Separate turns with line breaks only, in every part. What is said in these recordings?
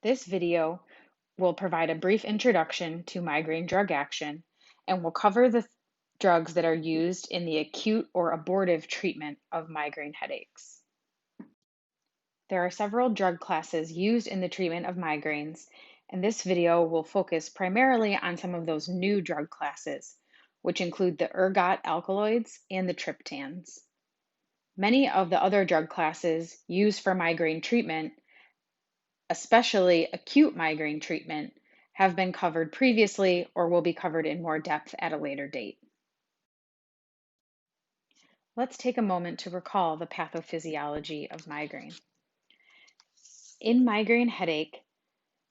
This video will provide a brief introduction to migraine drug action and will cover the drugs that are used in the acute or abortive treatment of migraine headaches. There are several drug classes used in the treatment of migraines, and this video will focus primarily on some of those new drug classes, which include the ergot alkaloids and the triptans. Many of the other drug classes used for migraine treatment, especially acute migraine treatment, have been covered previously or will be covered in more depth at a later date. Let's take a moment to recall the pathophysiology of migraine. In migraine headache,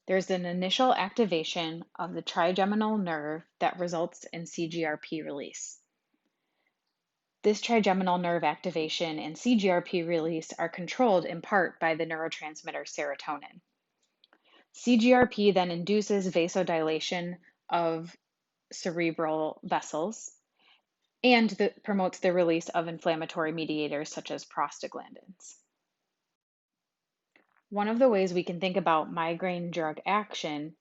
there's an initial activation of the trigeminal nerve that results in CGRP release. This trigeminal nerve activation and CGRP release are controlled in part by the neurotransmitter serotonin. CGRP then induces vasodilation of cerebral vessels and promotes the release of inflammatory mediators such as prostaglandins. One of the ways we can think about migraine drug action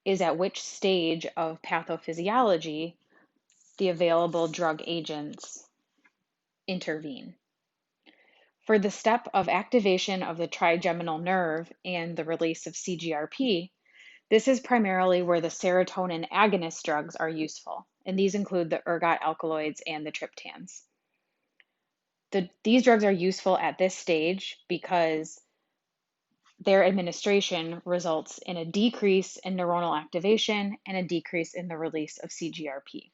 is at which stage of pathophysiology the available drug agents intervene. For the step of activation of the trigeminal nerve and the release of CGRP, this is primarily where the serotonin agonist drugs are useful, and these include the ergot alkaloids and the triptans. These drugs are useful at this stage because their administration results in a decrease in neuronal activation and a decrease in the release of CGRP.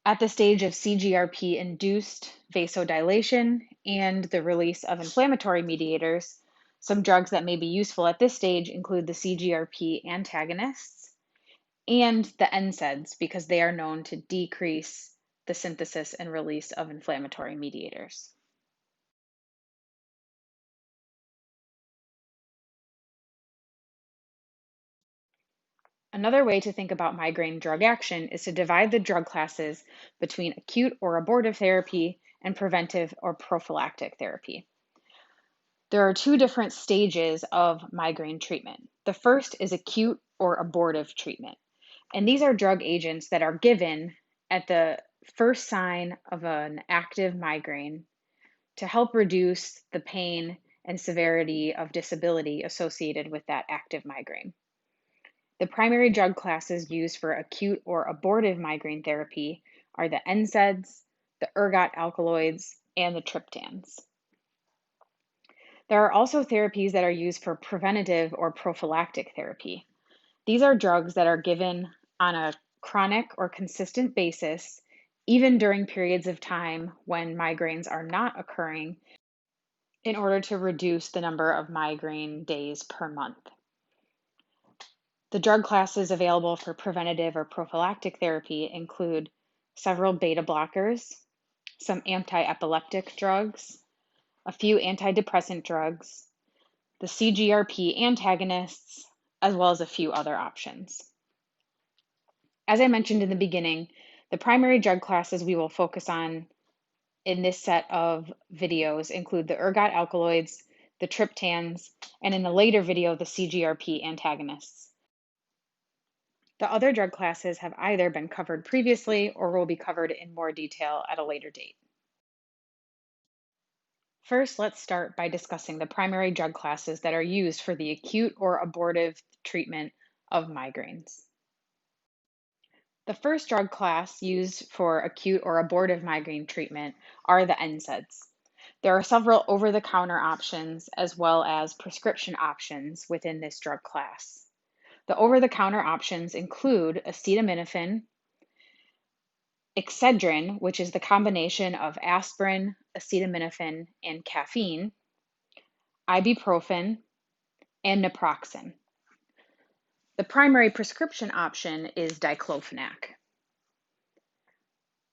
At the stage of CGRP-induced vasodilation and the release of inflammatory mediators, some drugs that may be useful at this stage include the CGRP antagonists and the NSAIDs because they are known to decrease the synthesis and release of inflammatory mediators. Another way to think about migraine drug action is to divide the drug classes between acute or abortive therapy and preventive or prophylactic therapy. There are two different stages of migraine treatment. The first is acute or abortive treatment, and these are drug agents that are given at the first sign of an active migraine to help reduce the pain and severity of disability associated with that active migraine. The primary drug classes used for acute or abortive migraine therapy are the NSAIDs, the ergot alkaloids, and the triptans. There are also therapies that are used for preventative or prophylactic therapy. These are drugs that are given on a chronic or consistent basis, even during periods of time when migraines are not occurring, in order to reduce the number of migraine days per month. The drug classes available for preventative or prophylactic therapy include several beta blockers, some anti-epileptic drugs, a few antidepressant drugs, the CGRP antagonists, as well as a few other options. As I mentioned in the beginning, the primary drug classes we will focus on in this set of videos include the ergot alkaloids, the triptans, and in a later video, the CGRP antagonists. The other drug classes have either been covered previously or will be covered in more detail at a later date. First, let's start by discussing the primary drug classes that are used for the acute or abortive treatment of migraines. The first drug class used for acute or abortive migraine treatment are the NSAIDs. There are several over-the-counter options as well as prescription options within this drug class. The over-the-counter options include acetaminophen, Excedrin, which is the combination of aspirin, acetaminophen, and caffeine, ibuprofen, and naproxen. The primary prescription option is diclofenac.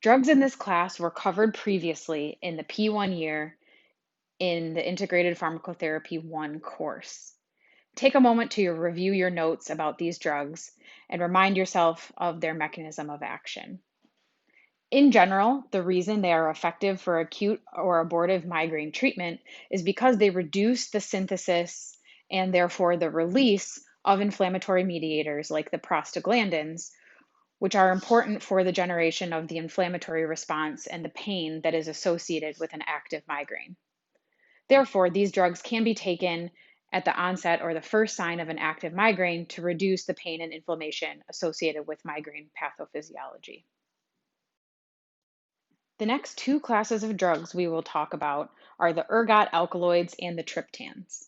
Drugs in this class were covered previously in the P1 year in the Integrated Pharmacotherapy 1 course. Take a moment to review your notes about these drugs and remind yourself of their mechanism of action. In general, the reason they are effective for acute or abortive migraine treatment is because they reduce the synthesis and therefore the release of inflammatory mediators like the prostaglandins, which are important for the generation of the inflammatory response and the pain that is associated with an active migraine. Therefore, these drugs can be taken at the onset or the first sign of an active migraine to reduce the pain and inflammation associated with migraine pathophysiology. The next two classes of drugs we will talk about are the ergot alkaloids and the triptans.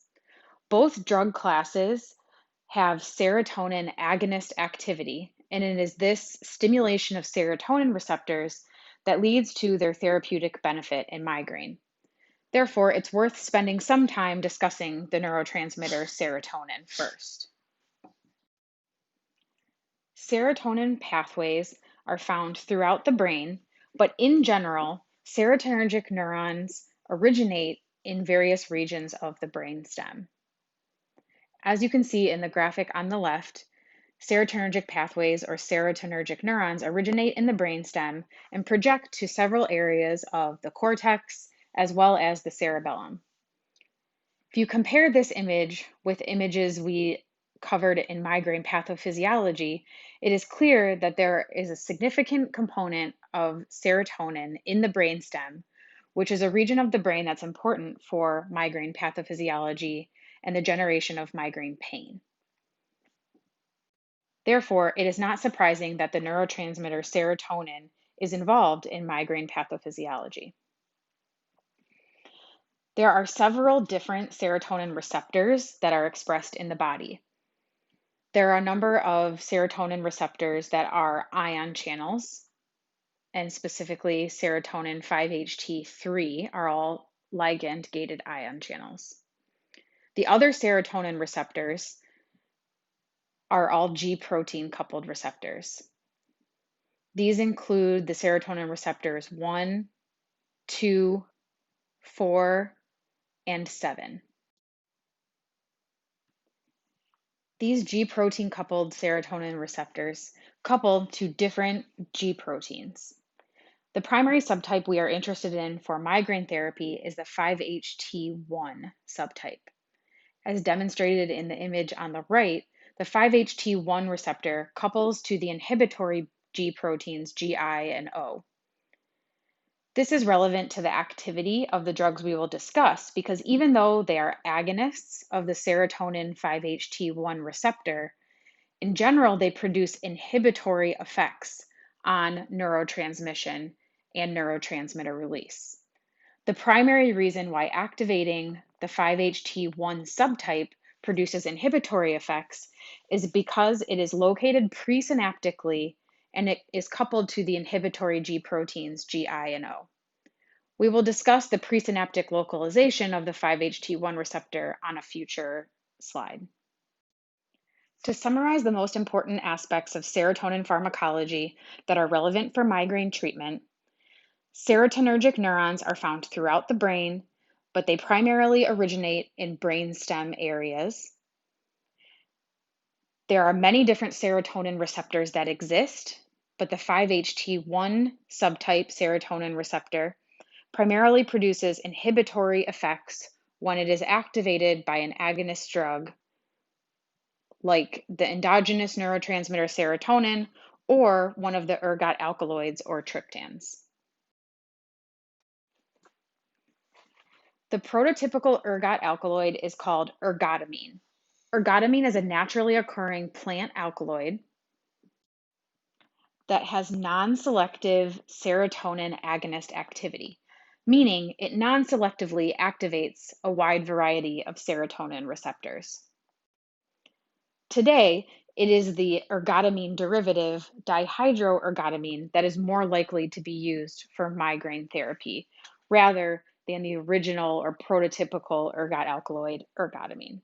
Both drug classes have serotonin agonist activity, and it is this stimulation of serotonin receptors that leads to their therapeutic benefit in migraine. Therefore, it's worth spending some time discussing the neurotransmitter serotonin first. Serotonin pathways are found throughout the brain, but in general, serotonergic neurons originate in various regions of the brainstem. As you can see in the graphic on the left, serotonergic pathways or serotonergic neurons originate in the brainstem and project to several areas of the cortex as well as the cerebellum. If you compare this image with images we covered in migraine pathophysiology, it is clear that there is a significant component of serotonin in the brainstem, which is a region of the brain that's important for migraine pathophysiology and the generation of migraine pain. Therefore, it is not surprising that the neurotransmitter serotonin is involved in migraine pathophysiology. There are several different serotonin receptors that are expressed in the body. There are a number of serotonin receptors that are ion channels, and specifically serotonin 5-HT3 are all ligand-gated ion channels. The other serotonin receptors are all G protein coupled receptors. These include the serotonin receptors 1, 2, 4, and 7. These G protein coupled serotonin receptors couple to different G proteins. The primary subtype we are interested in for migraine therapy is the 5-HT1 subtype. As demonstrated in the image on the right, the 5-HT1 receptor couples to the inhibitory G proteins GI and O. This is relevant to the activity of the drugs we will discuss because even though they are agonists of the serotonin 5-HT1 receptor, in general, they produce inhibitory effects on neurotransmission and neurotransmitter release. The primary reason why activating the 5-HT1 subtype produces inhibitory effects is because it is located presynaptically and it is coupled to the inhibitory G proteins GI and O. We will discuss the presynaptic localization of the 5-HT1 receptor on a future slide. To summarize the most important aspects of serotonin pharmacology that are relevant for migraine treatment, serotonergic neurons are found throughout the brain, but they primarily originate in brainstem areas. There are many different serotonin receptors that exist, but the 5-HT1 subtype serotonin receptor primarily produces inhibitory effects when it is activated by an agonist drug like the endogenous neurotransmitter serotonin or one of the ergot alkaloids or triptans. The prototypical ergot alkaloid is called ergotamine. Ergotamine is a naturally occurring plant alkaloid that has non-selective serotonin agonist activity, meaning it non-selectively activates a wide variety of serotonin receptors. Today, it is the ergotamine derivative, dihydroergodamine, that is more likely to be used for migraine therapy rather than the original or prototypical ergot alkaloid, ergotamine.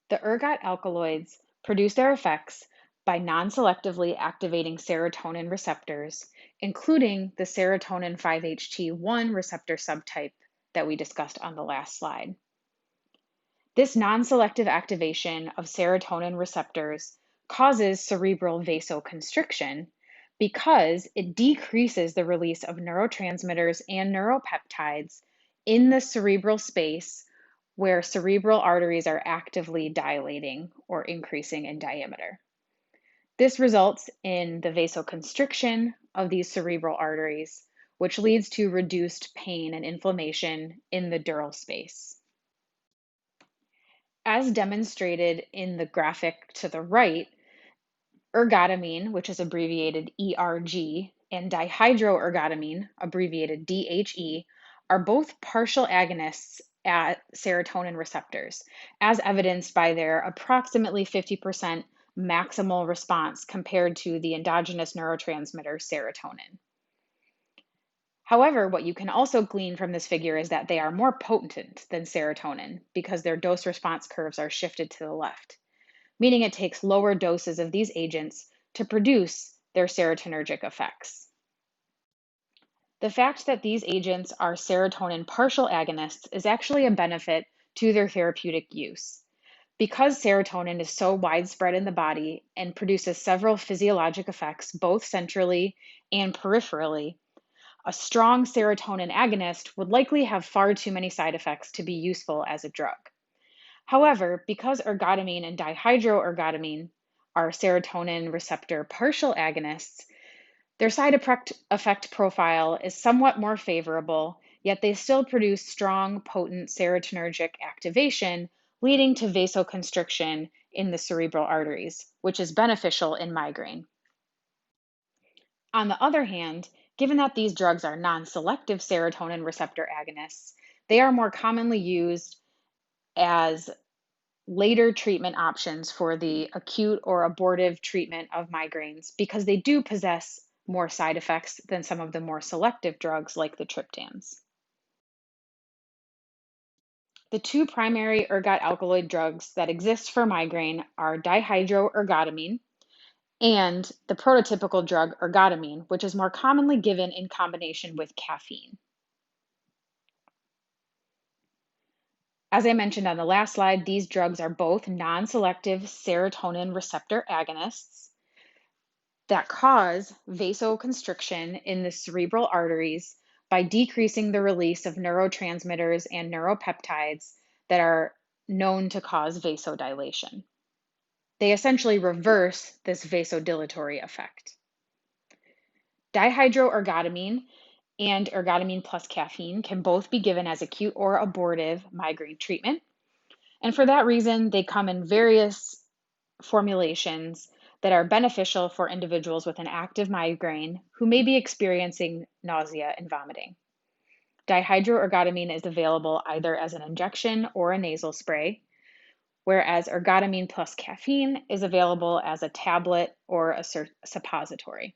The ergot alkaloids produce their effects by non-selectively activating serotonin receptors, including the serotonin 5-HT1 receptor subtype that we discussed on the last slide. This non-selective activation of serotonin receptors causes cerebral vasoconstriction because it decreases the release of neurotransmitters and neuropeptides in the cerebral space where cerebral arteries are actively dilating or increasing in diameter. This results in the vasoconstriction of these cerebral arteries, which leads to reduced pain and inflammation in the dural space. As demonstrated in the graphic to the right, ergotamine, which is abbreviated ERG, and dihydroergodamine, abbreviated DHE, are both partial agonists at serotonin receptors, as evidenced by their approximately 50% maximal response compared to the endogenous neurotransmitter serotonin. However, what you can also glean from this figure is that they are more potent than serotonin because their dose response curves are shifted to the left, meaning it takes lower doses of these agents to produce their serotonergic effects. The fact that these agents are serotonin partial agonists is actually a benefit to their therapeutic use. Because serotonin is so widespread in the body and produces several physiologic effects both centrally and peripherally, a strong serotonin agonist would likely have far too many side effects to be useful as a drug. However, because ergotamine and dihydroergodamine are serotonin receptor partial agonists, their side effect profile is somewhat more favorable, yet they still produce strong, potent serotonergic activation, leading to vasoconstriction in the cerebral arteries, which is beneficial in migraine. On the other hand, given that these drugs are non-selective serotonin receptor agonists, they are more commonly used as later treatment options for the acute or abortive treatment of migraines because they do possess more side effects than some of the more selective drugs like the triptans. The two primary ergot alkaloid drugs that exist for migraine are dihydroergodamine and the prototypical drug ergotamine, which is more commonly given in combination with caffeine. As I mentioned on the last slide, these drugs are both non-selective serotonin receptor agonists that cause vasoconstriction in the cerebral arteries by decreasing the release of neurotransmitters and neuropeptides that are known to cause vasodilation. They essentially reverse this vasodilatory effect. Dihydroergodamine and ergotamine plus caffeine can both be given as acute or abortive migraine treatment. And for that reason, they come in various formulations that are beneficial for individuals with an active migraine who may be experiencing nausea and vomiting. Dihydroergodamine is available either as an injection or a nasal spray, whereas ergotamine plus caffeine is available as a tablet or a suppository.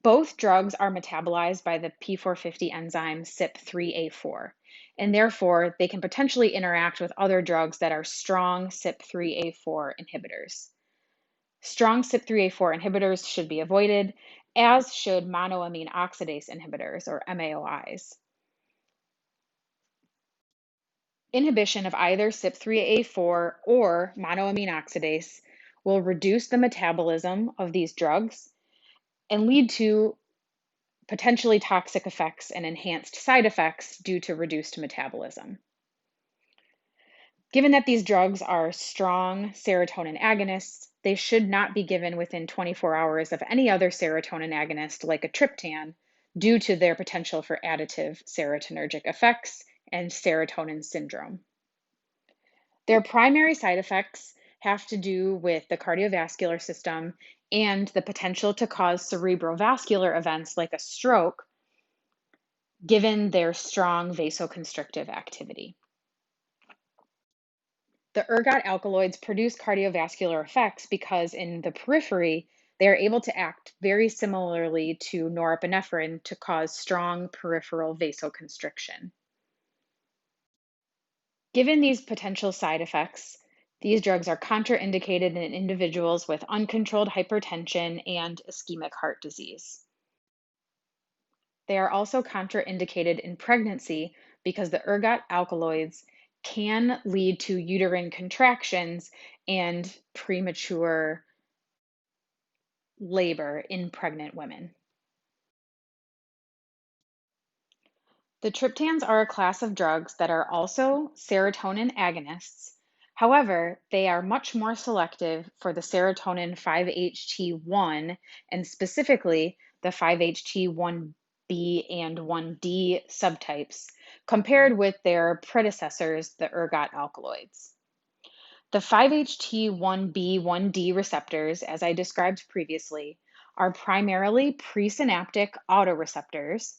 Both drugs are metabolized by the P450 enzyme CYP3A4, and therefore they can potentially interact with other drugs that are strong CYP3A4 inhibitors. Strong CYP3A4 inhibitors should be avoided, as should monoamine oxidase inhibitors, or MAOIs. Inhibition of either CYP3A4 or monoamine oxidase will reduce the metabolism of these drugs and lead to potentially toxic effects and enhanced side effects due to reduced metabolism. Given that these drugs are strong serotonin agonists, they should not be given within 24 hours of any other serotonin agonist like a triptan due to their potential for additive serotonergic effects and serotonin syndrome. Their primary side effects have to do with the cardiovascular system and the potential to cause cerebrovascular events like a stroke, given their strong vasoconstrictive activity. The ergot alkaloids produce cardiovascular effects because in the periphery, they are able to act very similarly to norepinephrine to cause strong peripheral vasoconstriction. Given these potential side effects, these drugs are contraindicated in individuals with uncontrolled hypertension and ischemic heart disease. They are also contraindicated in pregnancy because the ergot alkaloids can lead to uterine contractions and premature labor in pregnant women. The triptans are a class of drugs that are also serotonin agonists. However, they are much more selective for the serotonin 5-HT1 and specifically the 5-HT1B and 1D subtypes compared with their predecessors, the ergot alkaloids. The 5-HT1B, 1D receptors, as I described previously, are primarily presynaptic autoreceptors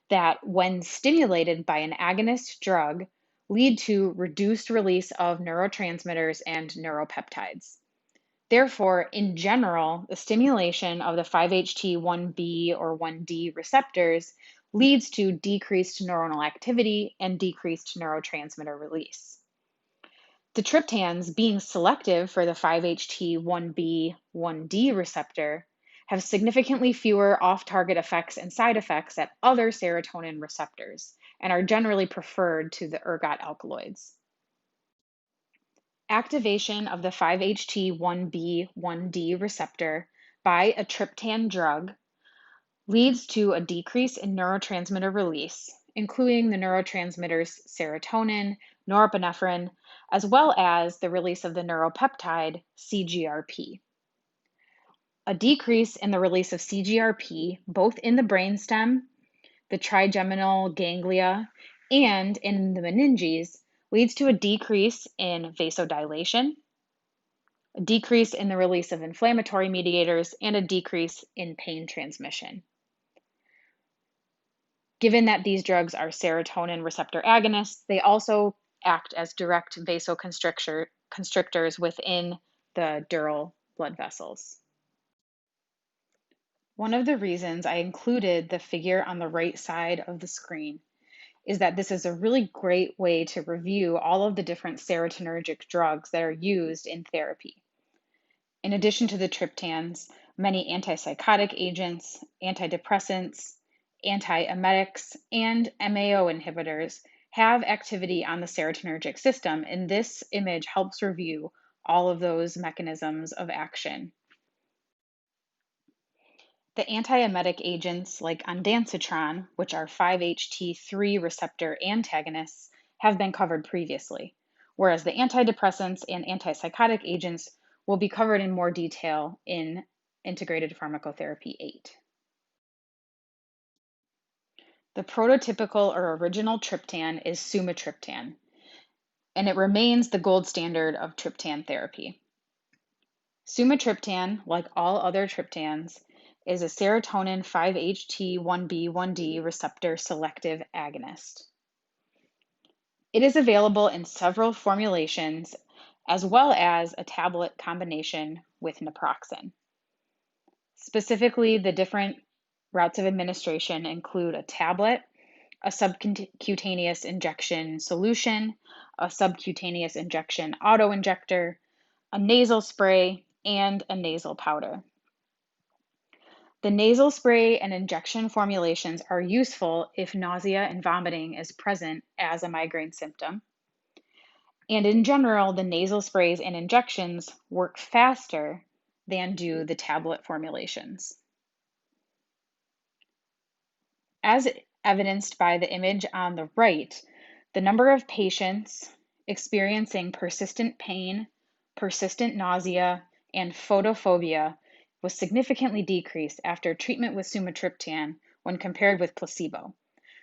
that, when stimulated by an agonist drug, lead to reduced release of neurotransmitters and neuropeptides. Therefore, in general, the stimulation of the 5-HT1B or 1D receptors leads to decreased neuronal activity and decreased neurotransmitter release. The triptans, being selective for the 5-HT1B, 1D receptor, have significantly fewer off-target effects and side effects at other serotonin receptors and are generally preferred to the ergot alkaloids. Activation of the 5-HT1B, 1D receptor by a triptan drug leads to a decrease in neurotransmitter release, including the neurotransmitters serotonin, norepinephrine, as well as the release of the neuropeptide CGRP. A decrease in the release of CGRP, both in the brainstem, the trigeminal ganglia, and in the meninges, leads to a decrease in vasodilation, a decrease in the release of inflammatory mediators, and a decrease in pain transmission. Given that these drugs are serotonin receptor agonists, they also act as direct vasoconstrictors within the dural blood vessels. One of the reasons I included the figure on the right side of the screen is that this is a really great way to review all of the different serotonergic drugs that are used in therapy. In addition to the triptans, many antipsychotic agents, antidepressants, antiemetics, and MAO inhibitors have activity on the serotonergic system, and this image helps review all of those mechanisms of action. The antiemetic agents like ondansetron, which are 5-HT3 receptor antagonists, have been covered previously, whereas the antidepressants and antipsychotic agents will be covered in more detail in Integrated Pharmacotherapy 8. The prototypical or original triptan is Sumatriptan, and it remains the gold standard of triptan therapy. Sumatriptan, like all other triptans, is a serotonin 5-HT1B, 1D receptor selective agonist. It is available in several formulations, as well as a tablet combination with naproxen. Specifically, the different routes of administration include a tablet, a subcutaneous injection solution, a subcutaneous injection autoinjector, a nasal spray, and a nasal powder. The nasal spray and injection formulations are useful if nausea and vomiting is present as a migraine symptom. And in general, the nasal sprays and injections work faster than do the tablet formulations. As evidenced by the image on the right, the number of patients experiencing persistent pain, persistent nausea, and photophobia was significantly decreased after treatment with sumatriptan when compared with placebo,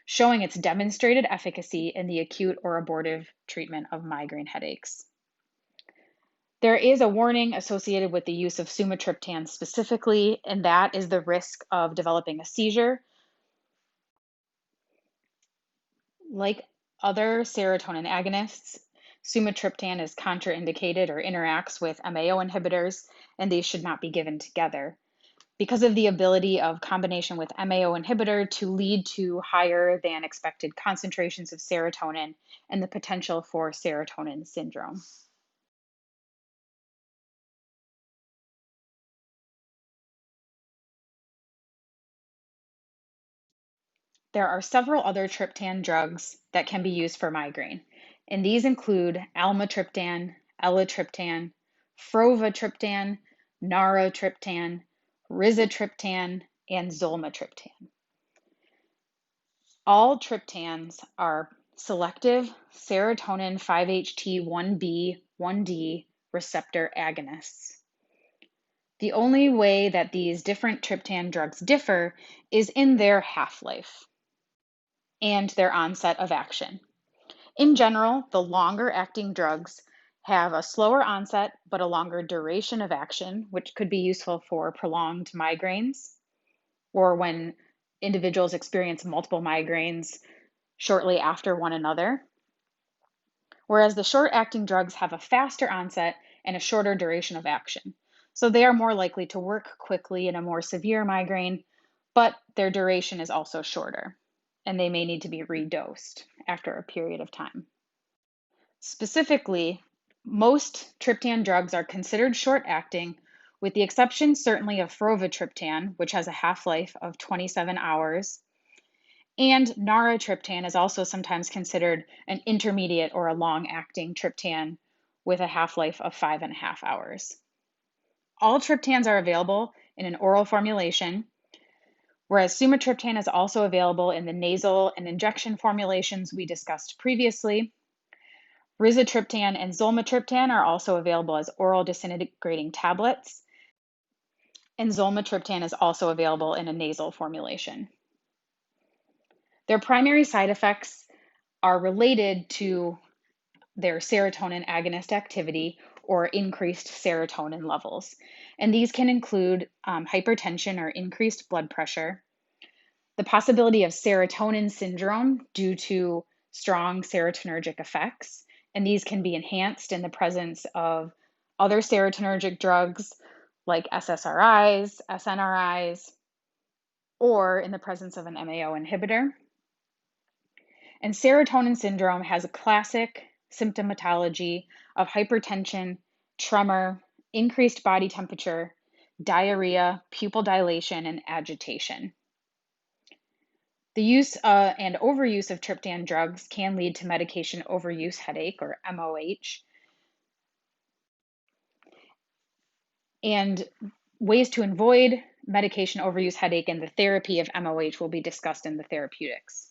showing its demonstrated efficacy in the acute or abortive treatment of migraine headaches. There is a warning associated with the use of sumatriptan specifically, and that is the risk of developing a seizure. Like other serotonin agonists, sumatriptan is contraindicated or interacts with MAO inhibitors, and these should not be given together because of the ability of combination with MAO inhibitor to lead to higher than expected concentrations of serotonin and the potential for serotonin syndrome. There are several other triptan drugs that can be used for migraine, and these include almatriptan, elatriptan, frovatriptan, naratriptan, rizatriptan, and zolmitriptan. All triptans are selective serotonin 5-HT1B, 1D receptor agonists. The only way that these different triptan drugs differ is in their half-life and their onset of action. In general, the longer acting drugs have a slower onset but a longer duration of action, which could be useful for prolonged migraines or when individuals experience multiple migraines shortly after one another. Whereas the short acting drugs have a faster onset and a shorter duration of action. So they are more likely to work quickly in a more severe migraine, but their duration is also shorter, and they may need to be redosed after a period of time. Specifically, most triptan drugs are considered short-acting, with the exception certainly of frovatriptan, which has a half-life of 27 hours, and naratriptan is also sometimes considered an intermediate or a long-acting triptan with a half-life of 5.5 hours. All triptans are available in an oral formulation, whereas sumatriptan is also available in the nasal and injection formulations we discussed previously. Rizatriptan and zolmitriptan are also available as oral disintegrating tablets, and zolmitriptan is also available in a nasal formulation. Their primary side effects are related to their serotonin agonist activity or increased serotonin levels. And these can include hypertension or increased blood pressure, the possibility of serotonin syndrome due to strong serotonergic effects, and these can be enhanced in the presence of other serotonergic drugs like SSRIs, SNRIs, or in the presence of an MAO inhibitor. And serotonin syndrome has a classic symptomatology of hypertension, tremor, increased body temperature, diarrhea, pupil dilation, and agitation. The use and overuse of triptan drugs can lead to medication overuse headache, or MOH. And ways to avoid medication overuse headache and the therapy of MOH will be discussed in the therapeutics.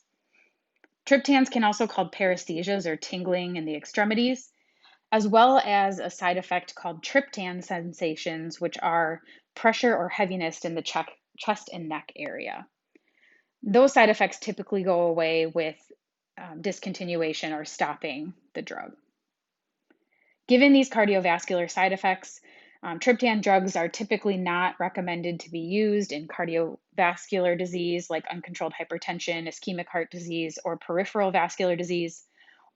Triptans can also cause paresthesias or tingling in the extremities, as well as a side effect called tryptan sensations, which are pressure or heaviness in the chest and neck area. Those side effects typically go away with discontinuation or stopping the drug. Given these cardiovascular side effects, triptan drugs are typically not recommended to be used in cardiovascular disease like uncontrolled hypertension, ischemic heart disease, or peripheral vascular disease,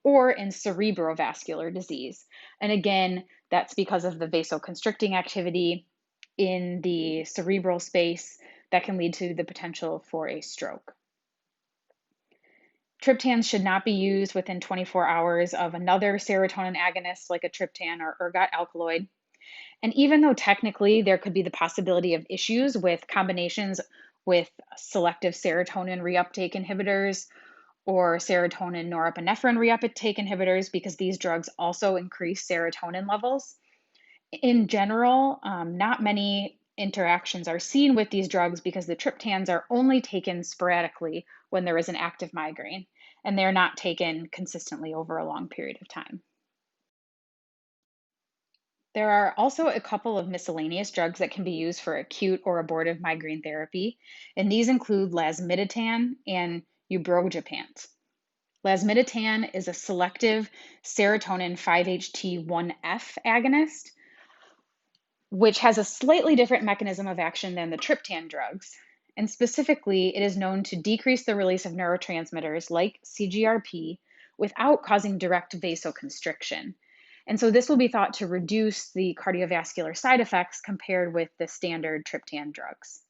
or in cerebrovascular disease. And again, that's because of the vasoconstricting activity in the cerebral space that can lead to the potential for a stroke. Triptans should not be used within 24 hours of another serotonin agonist like a triptan or ergot alkaloid. And even though technically there could be the possibility of issues with combinations with selective serotonin reuptake inhibitors or serotonin norepinephrine reuptake inhibitors, because these drugs also increase serotonin levels, in general, not many interactions are seen with these drugs because the triptans are only taken sporadically when there is an active migraine, and they're not taken consistently over a long period of time. There are also a couple of miscellaneous drugs that can be used for acute or abortive migraine therapy, and these include lasmiditan and ubrogepant. Lasmiditan is a selective serotonin 5-HT1F agonist, which has a slightly different mechanism of action than the triptan drugs. And specifically, it is known to decrease the release of neurotransmitters like CGRP without causing direct vasoconstriction. And so this will be thought to reduce the cardiovascular side effects compared with the standard triptan drugs.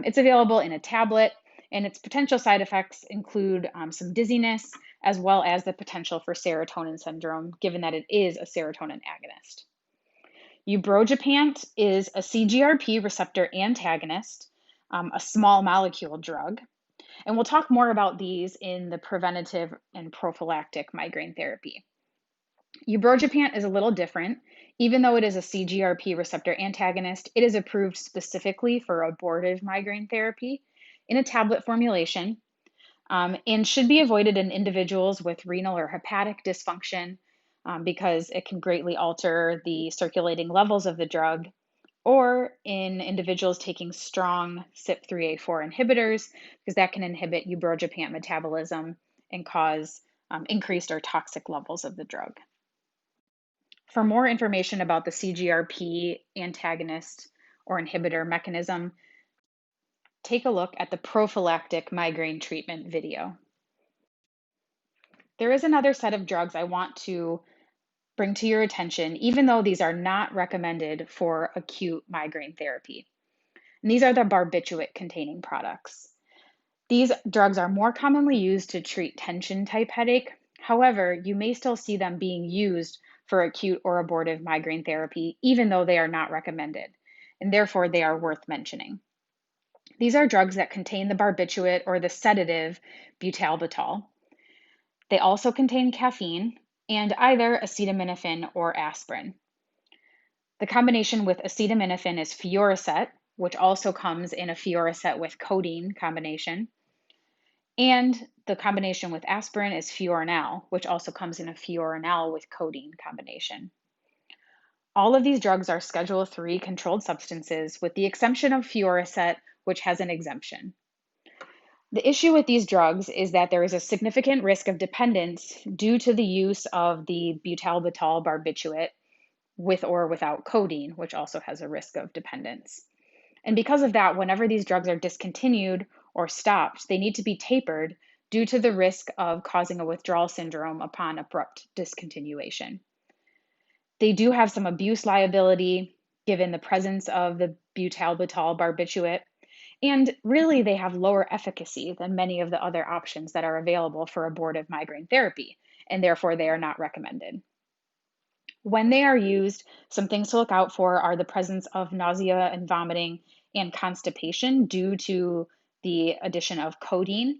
It's available in a tablet, and its potential side effects include some dizziness, as well as the potential for serotonin syndrome, given that it is a serotonin agonist. Ubrogepant is a CGRP receptor antagonist, a small molecule drug. And we'll talk more about these in the preventative and prophylactic migraine therapy. Ubrogepant is a little different Even though it is a CGRP receptor antagonist, it is approved specifically for abortive migraine therapy in a tablet formulation, and should be avoided in individuals with renal or hepatic dysfunction because it can greatly alter the circulating levels of the drug, or in individuals taking strong CYP3A4 inhibitors, because that can inhibit ubrogepant metabolism and cause increased or toxic levels of the drug. For more information about the CGRP antagonist or inhibitor mechanism, take a look at the prophylactic migraine treatment video. There is another set of drugs I want to bring to your attention, even though these are not recommended for acute migraine therapy. And these are the barbiturate containing products. These drugs are more commonly used to treat tension type headache. However, you may still see them being used for acute or abortive migraine therapy, even though they are not recommended, and therefore they are worth mentioning. These are drugs that contain the barbiturate or the sedative butalbital. They also contain caffeine and either acetaminophen or aspirin. The combination with acetaminophen is Fioricet, which also comes in a Fioricet with codeine combination. And the combination with aspirin is Fiorinal, which also comes in a Fiorinal with codeine combination. All of these drugs are Schedule III controlled substances, with the exception of Fioricet, which has an exemption. The issue with these drugs is that there is a significant risk of dependence due to the use of the butalbital barbiturate with or without codeine, which also has a risk of dependence. And because of that, whenever these drugs are discontinued or stopped, they need to be tapered due to the risk of causing a withdrawal syndrome upon abrupt discontinuation. They do have some abuse liability given the presence of the butalbital barbiturate, and really they have lower efficacy than many of the other options that are available for abortive migraine therapy, and therefore they are not recommended. When they are used, some things to look out for are the presence of nausea and vomiting and constipation due to the addition of codeine.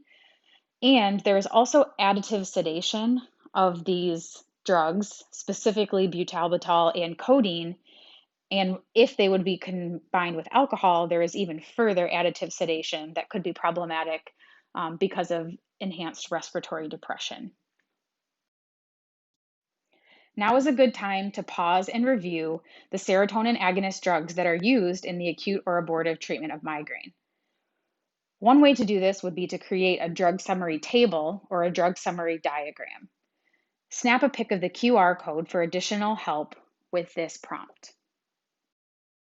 And there is also additive sedation of these drugs, specifically butalbital and codeine. And if they would be combined with alcohol, there is even further additive sedation that could be problematic because of enhanced respiratory depression. Now is a good time to pause and review the serotonin agonist drugs that are used in the acute or abortive treatment of migraine. One way to do this would be to create a drug summary table or a drug summary diagram. Snap a pic of the QR code for additional help with this prompt.